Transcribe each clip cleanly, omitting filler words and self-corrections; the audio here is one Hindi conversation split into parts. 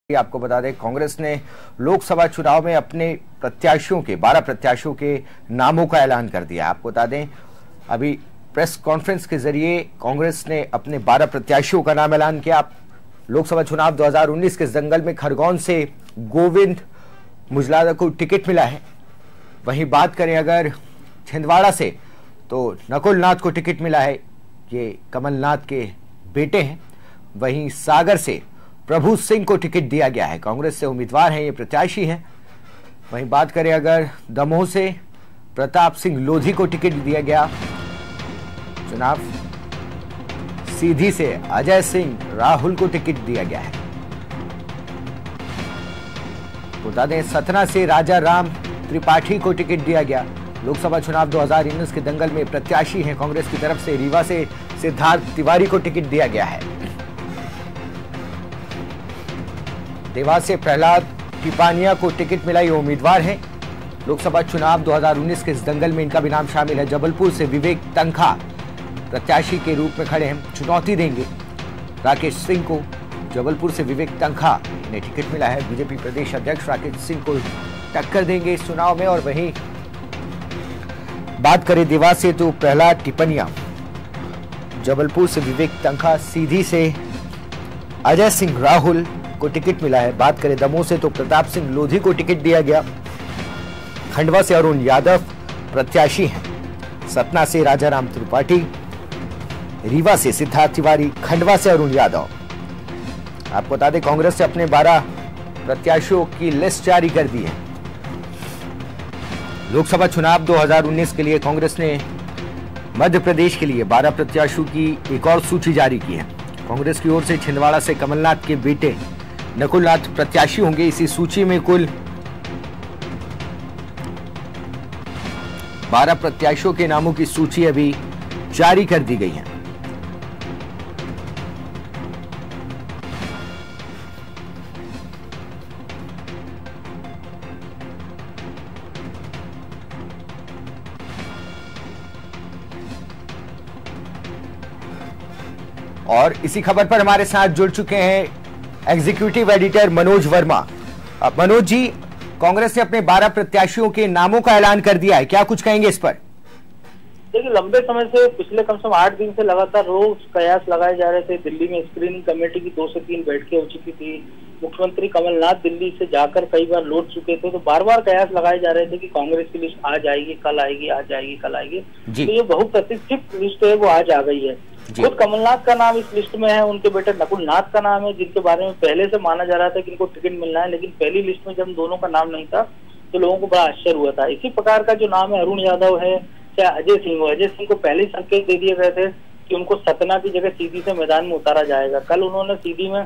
आपको बता दें, कांग्रेस ने लोकसभा चुनाव में अपने प्रत्याशियों के 12 प्रत्याशियों के नामों का ऐलान कर दिया। आपको बता दें, अभी प्रेस कॉन्फ्रेंस के जरिए कांग्रेस ने अपने 12 प्रत्याशियों का नाम ऐलान किया। लोकसभा चुनाव 2019 के दंगल में खरगोन से गोविंद मुजलादा को टिकट मिला है। वहीं बात करें अगर छिंदवाड़ा से, तो नकुल नाथ को टिकट मिला है, ये कमलनाथ के बेटे हैं। वहीं सागर से प्रभु सिंह को टिकट दिया गया है, कांग्रेस से उम्मीदवार हैं, ये प्रत्याशी हैं। वहीं बात करें अगर दमोह से प्रताप सिंह लोधी को टिकट दिया गया। चुनाव सीधी से अजय सिंह राहुल को टिकट दिया गया है। बता दें, सतना से राजा राम त्रिपाठी को टिकट दिया गया। लोकसभा चुनाव 2019 के दंगल में प्रत्याशी हैं कांग्रेस की तरफ से। रीवा से सिद्धार्थ तिवारी को टिकट दिया गया है। देवास से प्रहलाद टिपानिया को टिकट मिला, ये उम्मीदवार हैं। लोकसभा चुनाव 2019 के इस दंगल में इनका भी नाम शामिल है। जबलपुर से विवेक तनखा प्रत्याशी के रूप में खड़े हैं, चुनौती देंगे राकेश सिंह को। जबलपुर से विवेक तनखा इन्हें टिकट मिला है। बीजेपी प्रदेश अध्यक्ष राकेश सिंह को टक्कर देंगे इस चुनाव में। और वहीं बात करें देवास से, तो प्रहलाद टिपनिया, जबलपुर से विवेक तनखा, सीधी से अजय सिंह राहुल को टिकट मिला है। बात करें दमोह से, तो प्रताप सिंह लोधी को टिकट दिया गया। खंडवा से अरुण यादव प्रत्याशी हैं। सतना से राजाराम त्रिपाठी, रीवा से सिद्धार्थ तिवारी, खंडवा से अरुण यादव। आपको बता दें, कांग्रेस से अपने 12 प्रत्याशियों की लिस्ट जारी कर दी है। लोकसभा चुनाव 2019 के लिए कांग्रेस ने मध्य प्रदेश के लिए 12 प्रत्याशियों की एक और सूची जारी की है। कांग्रेस की ओर से छिंदवाड़ा से कमलनाथ के बेटे नकुल नाथ प्रत्याशी होंगे। इसी सूची में कुल 12 प्रत्याशियों के नामों की सूची अभी जारी कर दी गई है। और इसी खबर पर हमारे साथ जुड़ चुके हैं एग्जीक्यूटिव एडिटर मनोज वर्मा। मनोज जी, कांग्रेस ने अपने 12 प्रत्याशियों के नामों का ऐलान कर दिया है, क्या कुछ कहेंगे इस पर? देखिए, लंबे समय से, पिछले कम से कम 8 दिन से लगातार रोज कयास लगाए जा रहे थे। दिल्ली में स्क्रीनिंग कमेटी की 2 से 3 बैठकें हो चुकी थी। मुख्यमंत्री कमलनाथ दिल्ली से जाकर कई बार लौट चुके थे, तो बार बार कयास लगाए जा रहे थे कि कांग्रेस की लिस्ट आज आएगी, कल आएगी, आज आएगी, कल आएगी। तो ये बहुप्रतीक्षित लिस्ट है, वो आज आ गई है। खुद कमलनाथ का नाम इस लिस्ट में है, उनके बेटे नकुल नाथ का नाम है, जिनके बारे में पहले से माना जा रहा था कि इनको टिकट मिलना है। लेकिन पहली लिस्ट में जब दोनों का नाम नहीं था तो लोगों को बड़ा आश्चर्य हुआ था। इसी प्रकार का जो नाम है अरुण यादव है, चाहे अजय सिंह हो, अजय सिंह को पहले ही संकेत दे दिए गए थे कि उनको सतना की जगह सीधी से मैदान में उतारा जाएगा। कल उन्होंने सीधी में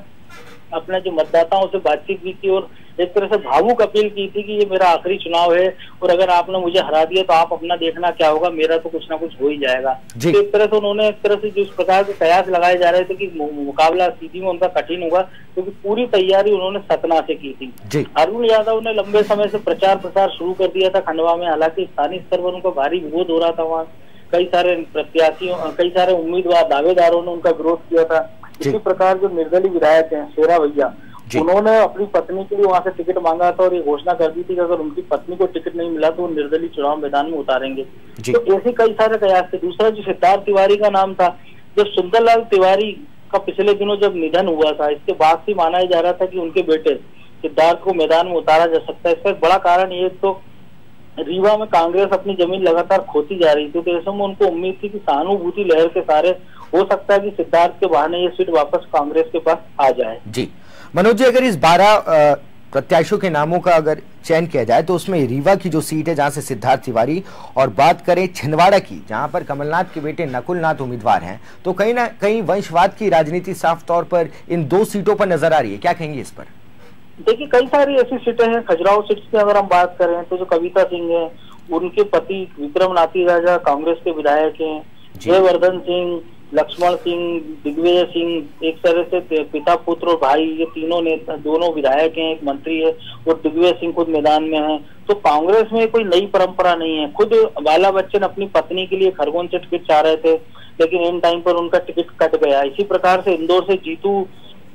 अपने जो मतदाताओं से बातचीत की थी और एक तरह से भावुक अपील की थी कि ये मेरा आखिरी चुनाव है और अगर आपने मुझे हरा दिया तो आप अपना देखना क्या होगा, मेरा तो कुछ ना कुछ हो ही जाएगा। तो एक तरह से उन्होंने, एक तरह से जिस प्रकार के कयास लगाए जा रहे थे कि मुकाबला सीधी में उनका कठिन होगा, क्योंकि पूरी तैयारी उन्होंने सतना से की थी। अरुण यादव ने लंबे समय से प्रचार प्रसार शुरू कर दिया था खंडवा में। हालांकि स्थानीय स्तर पर उनका भारी विरोध हो रहा था। वहाँ कई सारे प्रत्याशियों, कई सारे उम्मीदवार, दावेदारों ने उनका विरोध किया था। इसी प्रकार जो निर्दलीय विधायक हैं शेरा भैया, उन्होंने अपनी पत्नी के लिए वहां से टिकट मांगा था और ये घोषणा कर दी थी कि अगर उनकी पत्नी को टिकट नहीं मिला तो वो निर्दलीय चुनाव मैदान में उतारेंगे। तो ऐसे कई सारे कयास थे। दूसरा जो सिद्धार्थ तिवारी का नाम था, जब सुंदरलाल तिवारी का पिछले दिनों जब निधन हुआ था, इसके बाद से माना जा रहा था कि उनके बेटे सिद्धार्थ को मैदान में उतारा जा सकता है। इसका एक बड़ा कारण ये, तो रीवा में कांग्रेस अपनी जमीन लगातार खोती जा रही थी, तो ऐसे में उनको उम्मीद थी कि सहानुभूति लहर के सारे हो सकता है कि सिद्धार्थ के बहाने ये सीट वापस कांग्रेस के पास आ जाए। जी मनोज जी, अगर इस 12 प्रत्याशियों के नामों का अगर चयन किया जाए तो उसमें रीवा की जो सीट है जहां से सिद्धार्थ तिवारी, और बात करें छिंदवाड़ा की जहां पर कमलनाथ के बेटे नकुल नाथ उम्मीदवार हैं, तो कहीं ना कहीं वंशवाद की राजनीति साफ तौर पर इन 2 सीटों पर नजर आ रही है, क्या कहेंगे इस पर? देखिए, कई सारी ऐसी सीटें हैं। खजुराहो सीट की अगर हम बात करें तो जो कविता सिंह है, उनके पति विक्रम नाथी राजा कांग्रेस के विधायक हैं। जयवर्धन सिंह, लक्ष्मण सिंह, दिग्विजय सिंह, एक तरह से पिता पुत्र और भाई, ये तीनों नेता, दोनों विधायक हैं, एक मंत्री है, और दिग्विजय सिंह खुद मैदान में है। तो कांग्रेस में कोई नई परंपरा नहीं है। खुद बाला बच्चन अपनी पत्नी के लिए खरगोन से टिकट चाह रहे थे, लेकिन इन टाइम पर उनका टिकट कट गया। इसी प्रकार से इंदौर से जीतू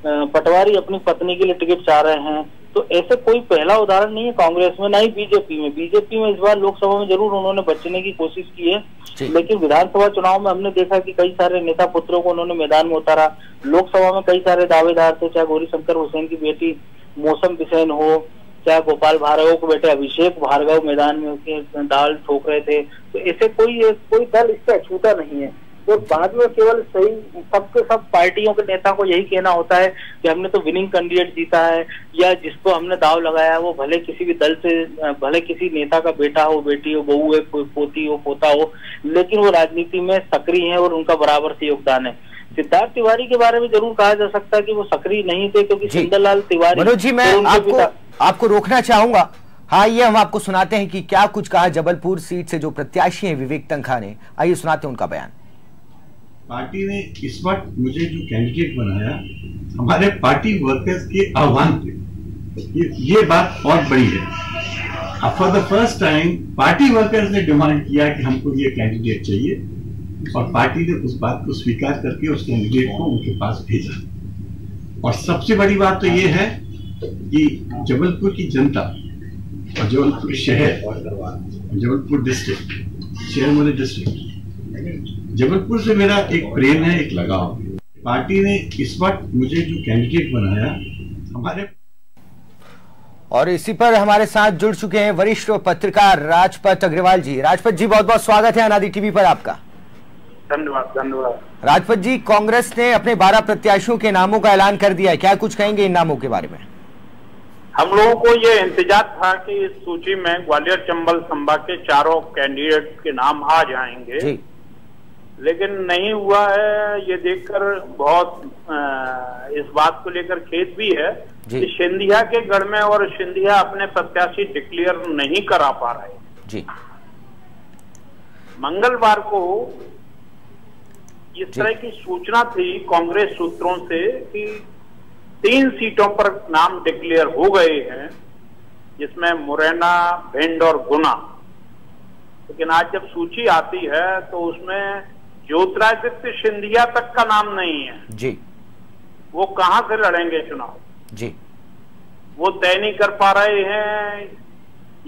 पटवारी अपनी पत्नी के लिए टिकट चाह रहे हैं। तो ऐसे कोई पहला उदाहरण नहीं है कांग्रेस में, ना ही बीजेपी में। बीजेपी में इस बार लोकसभा में जरूर उन्होंने बचने की कोशिश की है, लेकिन विधानसभा चुनाव में हमने देखा कि कई सारे नेता पुत्रों को उन्होंने मैदान में उतारा। लोकसभा में कई सारे दावेदार थे, चाहे गौरीशंकर हुसैन की बेटी मौसम बिसेन हो, चाहे गोपाल भार्गव के बेटे अभिषेक भार्गव मैदान में उसकी दाल ठोक रहे थे। तो ऐसे कोई दल इससे अछूता नहीं है। तो बाद में केवल सही सबके सब पार्टियों के नेता को यही कहना होता है कि हमने तो विनिंग कैंडिडेट जीता है, या जिसको हमने दाव लगाया है वो भले किसी भी दल से, भले किसी नेता का बेटा हो, बेटी हो, बहू है, पोती हो, पोता हो, लेकिन वो राजनीति में सक्रिय है और उनका बराबर से योगदान है। सिद्धार्थ तिवारी के बारे में जरूर कहा जा सकता है कि वो सक्रिय नहीं थे, क्योंकि सुंदरलाल तिवारी। मनोज जी, मैं आपको रोकना चाहूंगा। हाँ, ये हम आपको सुनाते हैं कि क्या कुछ कहा जबलपुर सीट से जो प्रत्याशी हैं विवेक तनखा ने। आइए सुनाते हैं उनका बयान। पार्टी ने इस वक्त मुझे जो कैंडिडेट बनाया हमारे पार्टी वर्कर्स के आह्वान पे, ये बात बहुत बड़ी है। For the first time party workers ने डिमांड किया कि हमको ये कैंडिडेट चाहिए, और पार्टी ने उस बात को स्वीकार करके उस कैंडिडेट को उनके पास भेजा। और सबसे बड़ी बात तो ये है कि जबलपुर की जनता और जबलपुर शहर, जबलपुर डिस्ट्रिक्ट, शेरमोली डिस्ट्रिक्ट, जबलपुर से मेरा एक प्रेम है, एक लगाव। पार्टी ने इस वक्त मुझे जो कैंडिडेट बनाया हमारे। और इसी पर हमारे साथ जुड़ चुके हैं वरिष्ठ पत्रकार राजपत अग्रवाल जी। राजपत जी, बहुत बहुत स्वागत है अनादि टीवी पर आपका। धन्यवाद धन्यवाद। राजपत जी, कांग्रेस ने अपने 12 प्रत्याशियों के नामों का ऐलान कर दिया है, क्या कुछ कहेंगे इन नामों के बारे में? हम लोगों को ये इंतजार था कि इस सूची में ग्वालियर चंबल संभाग के चारों कैंडिडेट के नाम आ जाएंगे जी, लेकिन नहीं हुआ है। ये देखकर बहुत इस बात को लेकर खेद भी है कि सिंधिया के गढ़ में और सिंधिया अपने प्रत्याशी डिक्लेयर नहीं करा पा रहे जी। मंगलवार को इस तरह की सूचना थी कांग्रेस सूत्रों से कि 3 सीटों पर नाम डिक्लेयर हो गए हैं, जिसमें मुरैना, भिंड और गुना। लेकिन आज जब सूची आती है तो उसमें ज्योतिरादित्य सिंधिया तक का नाम नहीं है जी। वो कहां से लड़ेंगे चुनाव जी, वो तय नहीं कर पा रहे हैं,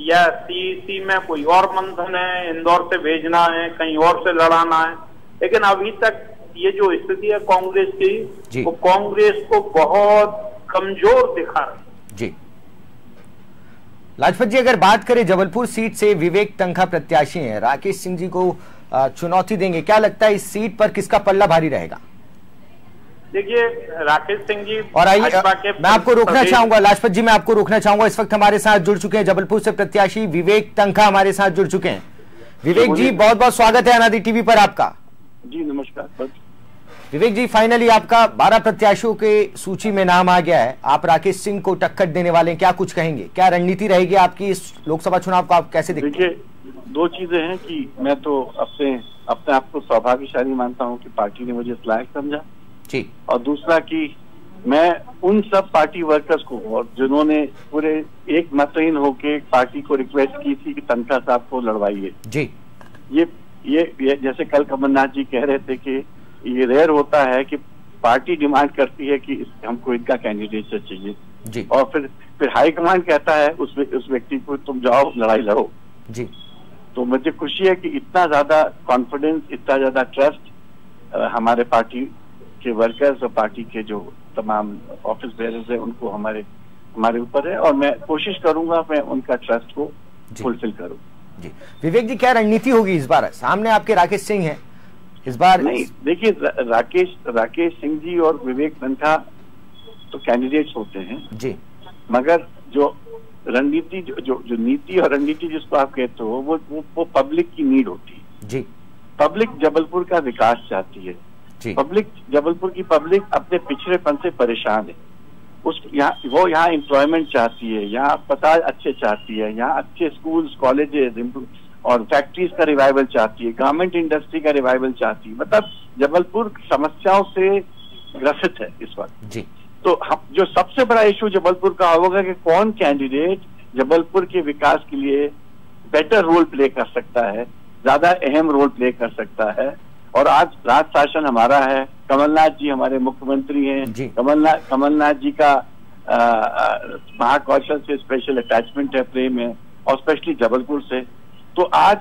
या सीईसी में कोई और मंथन है, इंदौर से भेजना है, कहीं और से लड़ाना है। लेकिन अभी तक ये जो स्थिति है कांग्रेस की, वो कांग्रेस को बहुत कमजोर दिखा रही जी। लाजपत जी, अगर बात करें जबलपुर सीट से विवेक तनखा प्रत्याशी हैं, राकेश सिंह जी को चुनौती देंगे, क्या लगता है इस सीट पर किसका पल्ला भारी रहेगा? देखिए, राकेश सिंह जी, और आइए मैं आपको रोकना चाहूंगा लाजपत जी, मैं आपको रोकना चाहूंगा। इस वक्त हमारे साथ जुड़ चुके हैं जबलपुर से प्रत्याशी विवेक तनखा हमारे साथ जुड़ चुके हैं। विवेक जी, बहुत बहुत स्वागत है अनादि टीवी पर आपका। जी नमस्कार। विवेक जी, फाइनली आपका 12 प्रत्याशियों के सूची में नाम आ गया है, आप राकेश सिंह को टक्कर देने वाले हैं, क्या कुछ कहेंगे? क्या रणनीति रहेगी आपकी इस लोकसभा चुनाव को आप कैसे देखते हैं? देखिए, 2 चीजें हैं कि मैं तो अपने आप को सौभाग्यशाली मानता हूं कि पार्टी ने मुझे इस लायक समझा जी, और दूसरा कि मैं उन सब पार्टी वर्कर्स को, और जिन्होंने पूरे एक मतहीन होके पार्टी को रिक्वेस्ट की थी कि तनखा साहब को लड़वाइए जी। ये जैसे कल कमलनाथ जी कह रहे थे कि ये रेयर होता है कि पार्टी डिमांड करती है कि हमको इनका कैंडिडेट चाहिए जी, और फिर हाईकमांड कहता है उस व्यक्ति को तुम जाओ लड़ाई लड़ो जी। तो मुझे खुशी है कि इतना ज्यादा कॉन्फिडेंस, इतना ज्यादा ट्रस्ट हमारे पार्टी के वर्कर्स और पार्टी के जो तमाम ऑफिस बेयरर्स है उनको हमारे ऊपर है, और मैं कोशिश करूंगा मैं उनका ट्रस्ट को फुलफिल करूं जी। विवेक जी, क्या रणनीति होगी इस बार? सामने आपके राकेश सिंह हैं इस बार। नहीं, देखिए, राकेश सिंह जी और विवेक तनखा तो कैंडिडेट्स होते हैं जी, मगर जो रणनीति, जो नीति और रणनीति जिसको आप कहते हो, वो पब्लिक की नीड होती है जी। पब्लिक जबलपुर का विकास चाहती है जी। जबलपुर की पब्लिक अपने पिछड़ेपन से परेशान है। वो यहाँ एम्प्लॉयमेंट चाहती है, यहाँ अस्पताल अच्छे चाहती है, यहाँ अच्छे स्कूल्स, कॉलेजेस और फैक्ट्रीज का रिवाइवल चाहती है, गारमेंट इंडस्ट्री का रिवाइवल चाहती है। मतलब जबलपुर समस्याओं से ग्रसित है इस वक्त जी। तो जो सबसे बड़ा इशू जबलपुर का होगा कि कौन कैंडिडेट जबलपुर के विकास के लिए बेटर रोल प्ले कर सकता है, ज्यादा अहम रोल प्ले कर सकता है। और आज राज शासन हमारा है, कमलनाथ जी हमारे मुख्यमंत्री हैं, कमलनाथ जी का महाकौशल से स्पेशल अटैचमेंट है, प्रेम है, और स्पेशली जबलपुर से। तो आज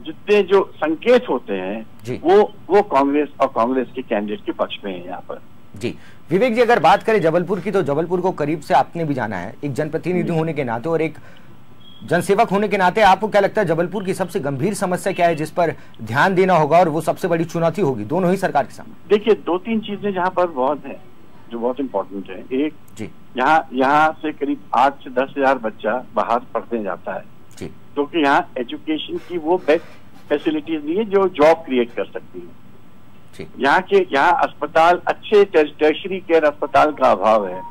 जितने जो संकेत होते हैं वो कांग्रेस और कांग्रेस के कैंडिडेट के पक्ष में है यहाँ पर। जी विवेक जी, अगर बात करें जबलपुर की, तो जबलपुर को करीब से आपने भी जाना है, एक जनप्रतिनिधि होने के नाते और एक जनसेवक होने के नाते आपको क्या लगता है जबलपुर की सबसे गंभीर समस्या क्या है जिस पर ध्यान देना होगा और वो सबसे बड़ी चुनौती होगी दोनों ही सरकार के सामने? देखिए, 2-3 चीजें जहाँ पर बहुत है जो बहुत इम्पोर्टेंट है। एक, यहाँ से करीब 8 से 10 हजार बच्चा बाहर पढ़ने जाता है, क्योंकि यहाँ एजुकेशन की वो बेस्ट फैसिलिटीज नहीं है जो जॉब क्रिएट कर सकती है। यहाँ अस्पताल, अच्छे टर्शरी केयर अस्पताल का अभाव है।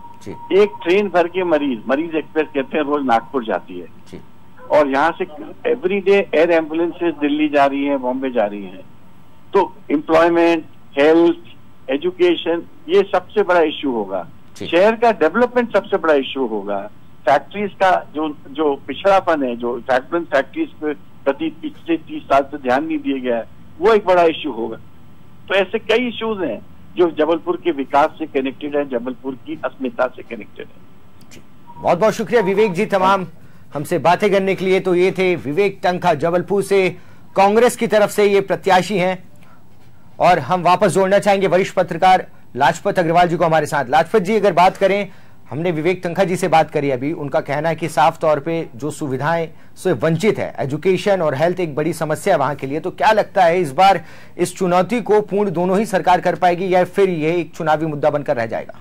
एक ट्रेन भर के मरीज एक्सप्रेस कहते हैं रोज नागपुर जाती है, और यहाँ से एवरीडे एयर एम्बुलेंसेज दिल्ली जा रही है, बॉम्बे जा रही है। तो एम्प्लॉयमेंट, हेल्थ, एजुकेशन, ये सबसे बड़ा इश्यू होगा। शहर का डेवलपमेंट सबसे बड़ा इश्यू होगा। फैक्ट्रीज का जो पिछड़ापन है, जो फैक्ट्रीज पे प्रति पिछले 30 साल से ध्यान नहीं दिया गया है, वो एक बड़ा इश्यू होगा। तो ऐसे कई इश्यूज हैं जो जबलपुर के विकास से कनेक्टेड है, जबलपुर की अस्मिता से कनेक्टेड है। बहुत बहुत शुक्रिया विवेक जी तमाम हमसे बातें करने के लिए। तो ये थे विवेक टंका, जबलपुर से कांग्रेस की तरफ से ये प्रत्याशी हैं। और हम वापस जोड़ना चाहेंगे वरिष्ठ पत्रकार लाजपत अग्रवाल जी को हमारे साथ। लाजपत जी, अगर बात करें, हमने विवेक टंका जी से बात करी अभी, उनका कहना है कि साफ तौर पे जो सुविधाएं से वंचित है, एजुकेशन और हेल्थ एक बड़ी समस्या है वहां के लिए। तो क्या लगता है इस बार इस चुनौती को पूर्ण दोनों ही सरकार कर पाएगी या फिर यह एक चुनावी मुद्दा बनकर रह जाएगा?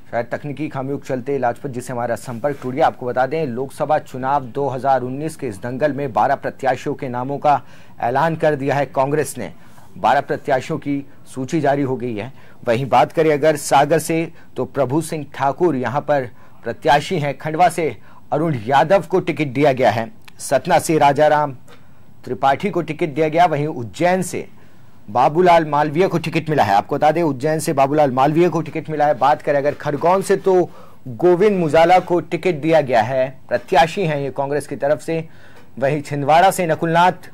शायद तकनीकी खामियों के चलते लाजपत जी से हमारा संपर्क टूट गया। आपको बता दें, लोकसभा चुनाव 2019 के इस दंगल में 12 प्रत्याशियों के नामों का ऐलान कर दिया है कांग्रेस ने। 12 प्रत्याशियों की सूची जारी हो गई है। वहीं बात करें अगर सागर से, तो प्रभु सिंह ठाकुर यहां पर प्रत्याशी हैं। खंडवा से अरुण यादव को टिकट दिया गया है। सतना से राजाराम त्रिपाठी को टिकट दिया गया। वहीं उज्जैन से बाबूलाल मालवीय को टिकट मिला है। आपको बता दें, उज्जैन से बाबूलाल मालवीय को टिकट मिला है। बात करें अगर खरगोन से, तो गोविंद मुजाला को टिकट दिया गया है। प्रत्याशी हैं ये कांग्रेस की तरफ से। वहीं छिंदवाड़ा से नकुलनाथ,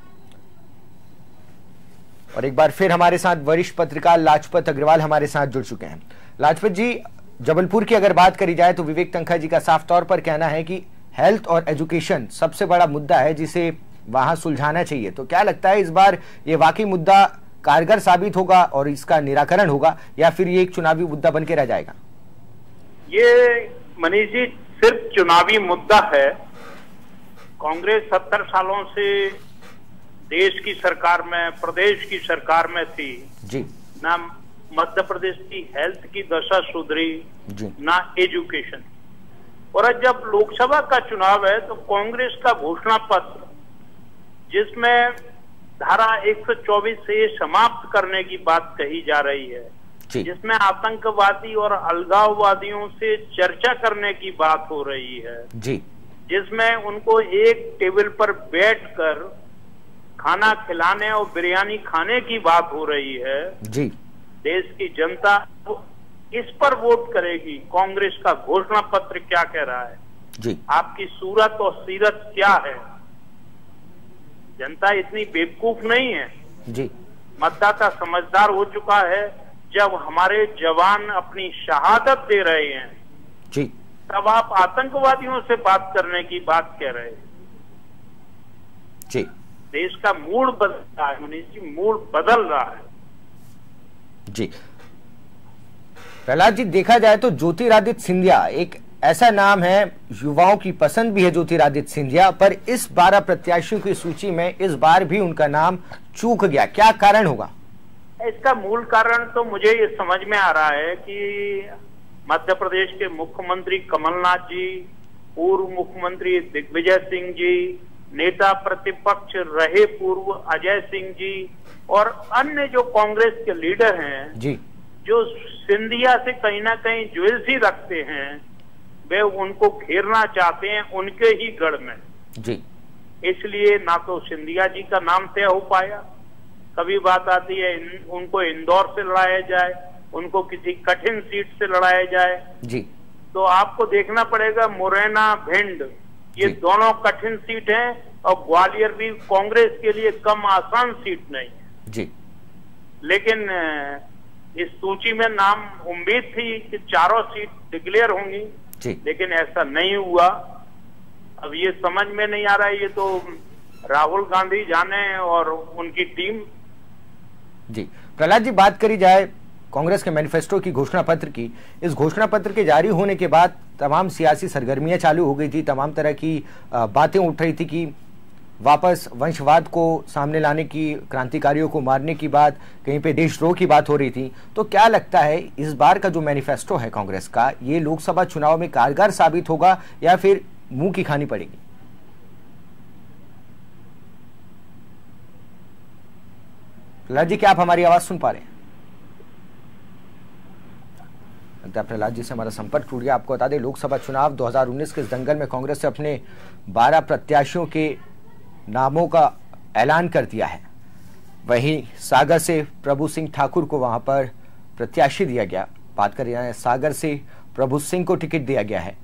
और एक बार फिर हमारे साथ वरिष्ठ पत्रकार लाजपत अग्रवाल हमारे साथ जुड़ चुके हैं। लाजपत जी, जबलपुर की अगर बात करी जाए तो विवेक टंका जी का साफ तौर पर कहना है कि हेल्थ और एजुकेशन सबसे बड़ा मुद्दा है जिसे वहां सुलझाना चाहिए। तो क्या लगता है इस बार ये वाकई मुद्दा कारगर साबित होगा और इसका निराकरण होगा, या फिर ये एक चुनावी मुद्दा बन के रह जाएगा? ये मनीष जी सिर्फ चुनावी मुद्दा है। कांग्रेस 70 सालों से देश की सरकार में, प्रदेश की सरकार में थी जी। ना मध्य प्रदेश की हेल्थ की दशा सुधरी, ना एजुकेशन। और आज जब लोकसभा का चुनाव है तो कांग्रेस का घोषणा पत्र, जिसमें धारा 124 से समाप्त करने की बात कही जा रही है, जिसमें आतंकवादी और अलगाववादियों से चर्चा करने की बात हो रही है जी, जिसमें उनको एक टेबल पर बैठकर खाना खिलाने और बिरयानी खाने की बात हो रही है जी। देश की जनता इस पर वोट करेगी। कांग्रेस का घोषणा पत्र क्या कह रहा है जी, आपकी सूरत और सीरत क्या है। जनता इतनी बेवकूफ नहीं है जी, मतदाता समझदार हो चुका है। जब हमारे जवान अपनी शहादत दे रहे हैं जी, तब आप आतंकवादियों से बात करने की बात कह रहे हैं जी। देश का मूड बदल रहा है मनीष जी, मूड बदल रहा है जी। प्रहलाद जी, देखा जाए तो ज्योतिरादित्य सिंधिया एक ऐसा नाम है, युवाओं की पसंद भी है ज्योतिरादित्य सिंधिया, पर इस 12 प्रत्याशियों की सूची में इस बार भी उनका नाम चूक गया। क्या कारण होगा? इसका मूल कारण तो मुझे ये समझ में आ रहा है कि मध्य प्रदेश के मुख्यमंत्री कमलनाथ जी, पूर्व मुख्यमंत्री दिग्विजय सिंह जी, नेता प्रतिपक्ष रहे पूर्व अजय सिंह जी और अन्य जो कांग्रेस के लीडर हैं जी, जो सिंधिया से कहीं ना कहीं ज्वेलसी रखते हैं, वे उनको घेरना चाहते हैं उनके ही गढ़ में जी। इसलिए ना तो सिंधिया जी का नाम तय हो पाया। कभी बात आती है उनको इंदौर से लड़ाया जाए, उनको किसी कठिन सीट से लड़ाया जाए जी, तो आपको देखना पड़ेगा मुरैना, भिंड, ये दोनों कठिन सीट हैं और ग्वालियर भी कांग्रेस के लिए कम आसान सीट नहीं है जी। लेकिन इस सूची में नाम उम्मीद थी कि चारों सीट डिक्लेयर होंगी जी, लेकिन ऐसा नहीं हुआ। अब ये समझ में नहीं आ रहा है, ये तो राहुल गांधी जाने और उनकी टीम। जी प्रहलाद जी, बात करी जाए कांग्रेस के मैनिफेस्टो की, घोषणा पत्र की, इस घोषणा पत्र के जारी होने के बाद तमाम सियासी सरगर्मियां चालू हो गई थी, तमाम तरह की बातें उठ रही थी कि वापस वंशवाद को सामने लाने की, क्रांतिकारियों को मारने की बात, कहीं पे देशद्रोह की बात हो रही थी। तो क्या लगता है इस बार का जो मैनिफेस्टो है कांग्रेस का, ये लोकसभा चुनाव में कारगर साबित होगा या फिर मुंह की खानी पड़ेगी? प्रहलाद जी, क्या आप हमारी आवाज सुन पा रहे हैं? लगता है प्रहलाद जी से हमारा संपर्क टूट गया। आपको बता दें, लोकसभा चुनाव 2019 के इस दंगल में कांग्रेस से अपने 12 प्रत्याशियों के नामों का ऐलान कर दिया है। वहीं सागर से प्रभु सिंह ठाकुर को वहां पर प्रत्याशी दिया गया। बात कर रहे हैं, सागर से प्रभु सिंह को टिकट दिया गया है।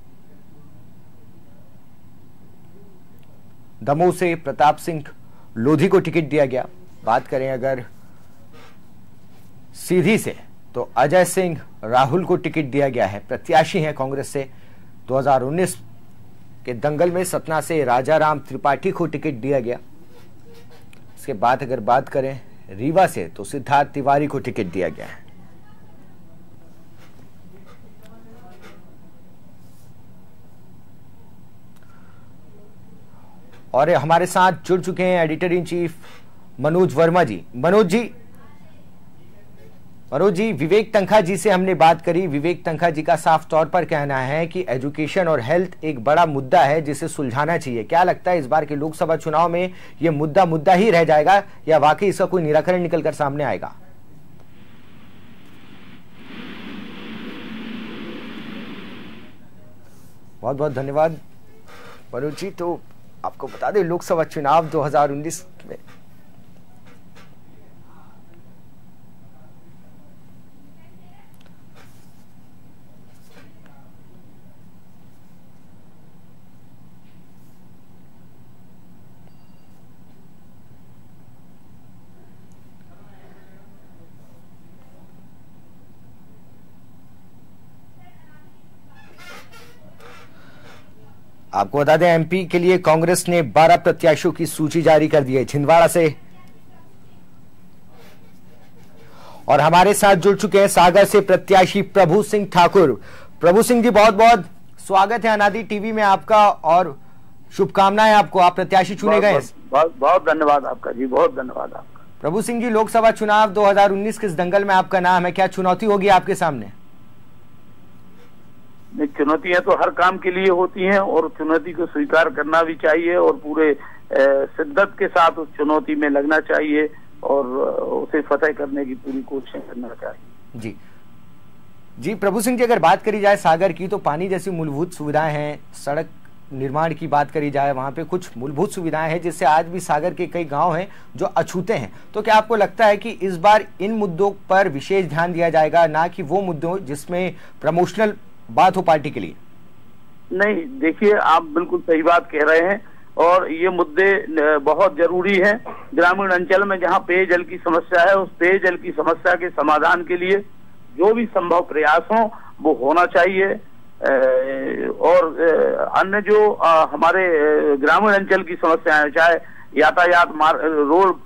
दमोह से प्रताप सिंह लोधी को टिकट दिया गया। बात करें अगर सीधी से, तो अजय सिंह राहुल को टिकट दिया गया है, प्रत्याशी हैं कांग्रेस से। 2019 के दंगल में सतना से राजाराम त्रिपाठी को टिकट दिया गया। इसके बाद अगर बात करें रीवा से, तो सिद्धार्थ तिवारी को टिकट दिया गया है। और हमारे साथ जुड़ चुके हैं editor in chief Manoj Verma ji. Manoj ji, Vivek Tankha ji से हमने बात करी। विवेक तनखा जी का साफ तौर पर कहना है कि एजुकेशन और हेल्थ एक बड़ा मुद्दा है जिसे सुलझाना चाहिए। क्या लगता है इस बार के लोकसभा चुनाव में यह मुद्दा ही रह जाएगा या वाकई इसका कोई निराकरण निकलकर सामने आएगा? बहुत बहुत धन्यवाद मनोज जी। तो आपको बता दें, लोकसभा चुनाव 2019 में आपको बता दें, एमपी के लिए कांग्रेस ने 12 प्रत्याशियों की सूची जारी कर दी है छिंदवाड़ा से। और हमारे साथ जुड़ चुके हैं सागर से प्रत्याशी प्रभु सिंह ठाकुर। प्रभु सिंह जी, बहुत बहुत स्वागत है अनादि टीवी में आपका और शुभकामनाएं आपको, आप प्रत्याशी चुने गए। बहुत धन्यवाद आपका जी, बहुत धन्यवाद आपका। प्रभु सिंह जी, लोकसभा चुनाव 2019 के इस दंगल में आपका नाम है, क्या चुनौती होगी आपके सामने? चुनौतियां तो हर काम के लिए होती हैं और चुनौती को स्वीकार करना भी चाहिए और पूरे शिद्दत के साथ उस चुनौती में लगना चाहिए और उसे फतेह करने की पूरी कोशिश करना चाहिए। जी प्रभु सिंह जी, अगर बात करी जाए सागर की, तो पानी जैसी मूलभूत सुविधाएं हैं, सड़क निर्माण की बात करी जाए, वहां पे कुछ मूलभूत सुविधाएं हैं जिससे आज भी सागर के कई गांव हैं जो अछूते हैं। तो क्या आपको लगता है कि इस बार इन मुद्दों पर विशेष ध्यान दिया जाएगा, ना कि वो मुद्दों जिसमें प्रमोशनल बात हो पार्टी के लिए? नहीं, देखिए आप बिल्कुल सही बात कह रहे हैं और ये मुद्दे बहुत जरूरी हैं। ग्रामीण अंचल में जहां पेयजल की समस्या है, उस पेयजल की समस्या के समाधान के लिए जो भी संभव प्रयास हो वो होना चाहिए। और अन्य जो हमारे ग्रामीण अंचल की समस्याएं, चाहे यातायात मार्ग,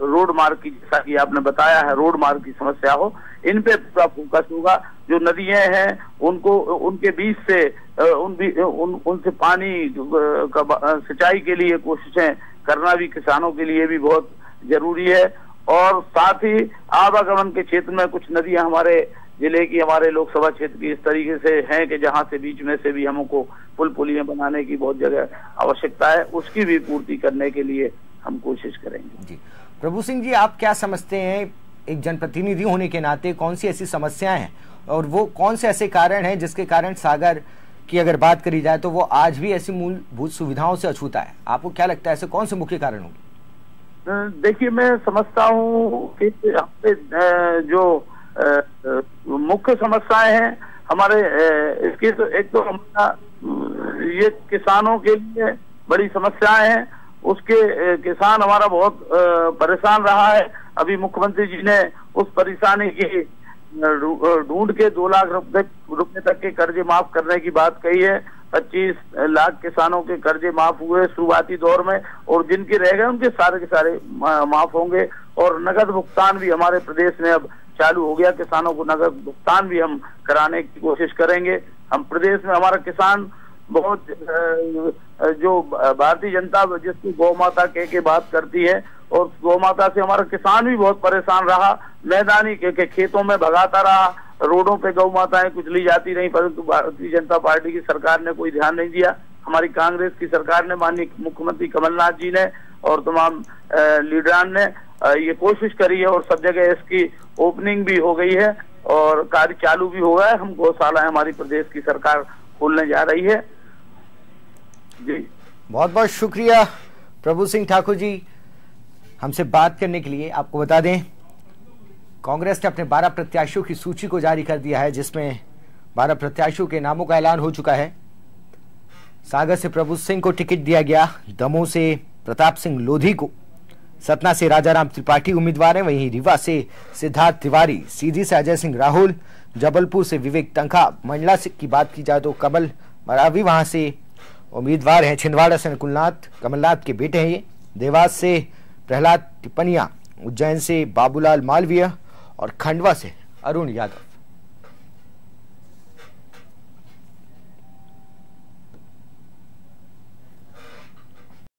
रोड मार्ग की, जैसा कि आपने बताया है, रोड मार्ग की समस्या हो, इन पे पूरा फोकस होगा। जो नदियां हैं उनको, उनके बीच से उनसे पानी सिंचाई के लिए कोशिशें करना भी किसानों के लिए भी बहुत जरूरी है। और साथ ही आवागमन के क्षेत्र में कुछ नदियां हमारे जिले की, हमारे लोकसभा क्षेत्र की इस तरीके से हैं कि जहां से बीच में से भी हमको पुल पुलियां बनाने की बहुत जगह आवश्यकता है, उसकी भी पूर्ति करने के लिए हम कोशिश करेंगे। जी प्रभु सिंह जी, आप क्या समझते हैं एक जनप्रतिनिधि होने के नाते, कौन सी ऐसी समस्याएं हैं और वो कौन से ऐसे कारण हैं जिसके कारण सागर की अगर बात करी जाए तो वो आज भी ऐसी मूलभूत सुविधाओं से अछूता है? आपको क्या लगता है ऐसे कौन से मुख्य कारण होंगे? देखिए, मैं समझता हूँ कि जो मुख्य समस्याएं हैं हमारे इसकी, तो एक तो हमारा ये किसानों के लिए बड़ी समस्याएं हैं उसके किसान हमारा बहुत परेशान रहा है। अभी मुख्यमंत्री जी ने उस परेशानी की ढूंढ के 2 लाख रुपए तक के कर्जे माफ करने की बात कही है। 25 लाख किसानों के कर्जे माफ हुए शुरुआती दौर में, और जिनके रह गए उनके सारे के सारे माफ होंगे। और नगद भुगतान भी हमारे प्रदेश में अब चालू हो गया। किसानों को नगद भुगतान भी हम कराने की कोशिश करेंगे। हम प्रदेश में हमारा किसान बहुत जो भारतीय जनता जिसकी गौ माता के बात करती है, और गौ माता से हमारा किसान भी बहुत परेशान रहा। मैदानी के खेतों में भगाता रहा, रोडों पे गौ माताएं कुचली जाती रही, परंतु भारतीय जनता पार्टी की सरकार ने कोई ध्यान नहीं दिया। हमारी कांग्रेस की सरकार ने, माननीय मुख्यमंत्री कमलनाथ जी ने और तमाम लीडरान ने ये कोशिश करी है, और सब जगह इसकी ओपनिंग भी हो गई है और कार्य चालू भी हो गया है। हम गौशाला हमारी प्रदेश की सरकार खोलने जा रही है। जी बहुत बहुत शुक्रिया प्रभु सिंह ठाकुर जी हमसे बात करने के लिए। आपको बता दें, कांग्रेस ने अपने 12 प्रत्याशियों की सूची को जारी कर दिया है, जिसमें 12 प्रत्याशियों के नामों का ऐलान हो चुका है। सागर से प्रभु सिंह को टिकट दिया गया, दमोह से प्रताप सिंह लोधी को, सतना से राजाराम त्रिपाठी उम्मीदवार हैं, वहीं रीवा से सिद्धार्थ तिवारी, सीधी से अजय सिंह राहुल, जबलपुर से विवेक तंखा, मंडला से की बात की जाए तो कमल मरावी वहां से उम्मीदवार हैं, छिंदवाड़ा से नकुलनाथ कमलनाथ के बेटे हैं ये, देवास से प्रहलाद टिपनिया, उज्जैन से बाबूलाल मालवीय और खंडवा से अरुण यादव।